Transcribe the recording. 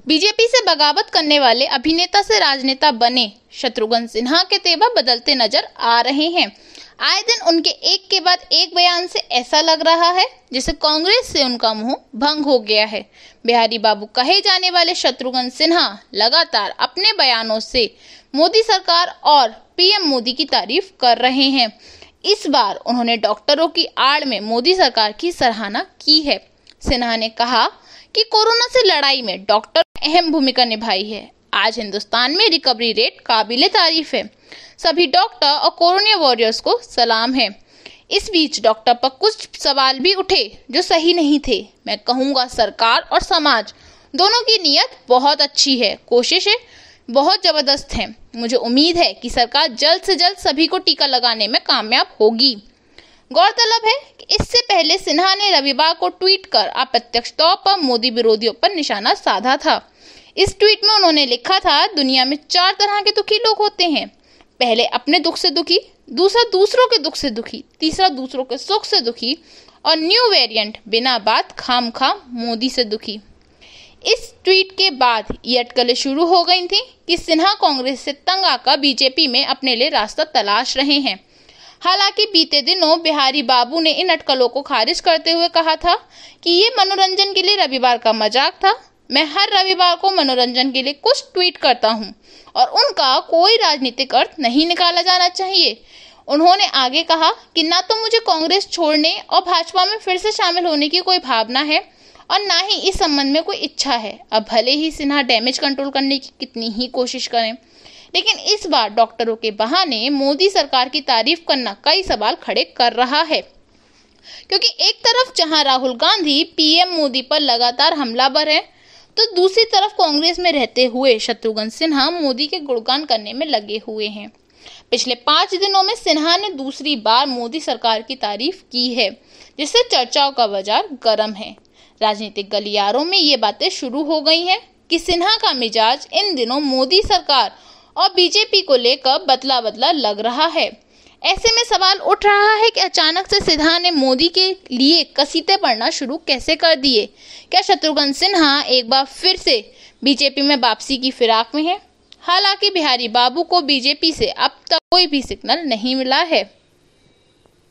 BJP से बगावत करने वाले अभिनेता से राजनेता बने शत्रुघ्न सिन्हा के तेवर बदलते नजर आ रहे हैं। आए दिन उनके एक के बाद एक बयान से ऐसा लग रहा है जैसे कांग्रेस से उनका मुंह भंग हो गया है। बिहारी बाबू कहे जाने वाले शत्रुघ्न सिन्हा लगातार अपने बयानों से मोदी सरकार और पीएम मोदी की तारीफ कर रहे हैं। इस बार उन्होंने डॉक्टरों की आड़ में मोदी सरकार की सराहना की है। सिन्हा ने कहा कि कोरोना से लड़ाई में डॉक्टर ने अहम भूमिका निभाई है। आज हिंदुस्तान में रिकवरी रेट काबिले तारीफ है। सभी डॉक्टर और कोरोना वॉरियर्स को सलाम है। इस बीच डॉक्टर पर कुछ सवाल भी उठे जो सही नहीं थे। मैं कहूँगा सरकार और समाज दोनों की नीयत बहुत अच्छी है, कोशिशें बहुत जबरदस्त हैं। मुझे उम्मीद है कि सरकार जल्द से जल्द सभी को टीका लगाने में कामयाब होगी। गौरतलब है कि इससे पहले सिन्हा ने रविवार को ट्वीट कर अप्रत्यक्ष तौर पर मोदी विरोधियों पर निशाना साधा था। इस ट्वीट में उन्होंने लिखा था, दुनिया में 4 तरह के दुखी लोग होते हैं। पहले अपने दुख से दुखी, दूसरा दूसरों के दुख से दुखी, तीसरा दूसरों के सुख से दुखी और न्यू वेरिएंट बिना बात खामखा मोदी से दुखी। इस ट्वीट के बाद ये अटकलें शुरू हो गई थी कि सिन्हा कांग्रेस से तंग आकर बीजेपी में अपने लिए रास्ता तलाश रहे हैं। हालांकि बीते दिनों बिहारी बाबू ने इन अटकलों को खारिज करते हुए कहा था कि ये मनोरंजन के लिए रविवार का मजाक था। मैं हर रविवार को मनोरंजन के लिए कुछ ट्वीट करता हूं और उनका कोई राजनीतिक अर्थ नहीं निकाला जाना चाहिए। उन्होंने आगे कहा कि ना तो मुझे कांग्रेस छोड़ने और भाजपा में फिर से शामिल होने की कोई भावना है और ना ही इस संबंध में कोई इच्छा है। अब भले ही सिन्हा डैमेज कंट्रोल करने की कितनी ही कोशिश करें, लेकिन इस बार डॉक्टरों के बहाने मोदी सरकार की तारीफ करना कई सवाल खड़े कर रहा है। क्योंकि एक तरफ जहां राहुल गांधी पीएम मोदी पर लगातार हमलावर है, तो दूसरी तरफ कांग्रेस में रहते हुए शत्रुघ्न सिन्हा मोदी के गुणगान करने में लगे हुए हैं। पिछले 5 दिनों में सिन्हा ने दूसरी बार मोदी सरकार की तारीफ की है, जिससे चर्चाओं का बाजार गर्म है। राजनीतिक गलियारों में ये बातें शुरू हो गई हैं कि सिन्हा का मिजाज इन दिनों मोदी सरकार और बीजेपी को लेकर बदला बदला लग रहा है। ऐसे में सवाल उठ रहा है कि अचानक से सिन्हा ने मोदी के लिए कसीदे पढ़ना शुरू कैसे कर दिए। क्या शत्रुघ्न सिन्हा एक बार फिर से बीजेपी में वापसी की फिराक में है? हालांकि बिहारी बाबू को बीजेपी से अब तक कोई भी सिग्नल नहीं मिला है।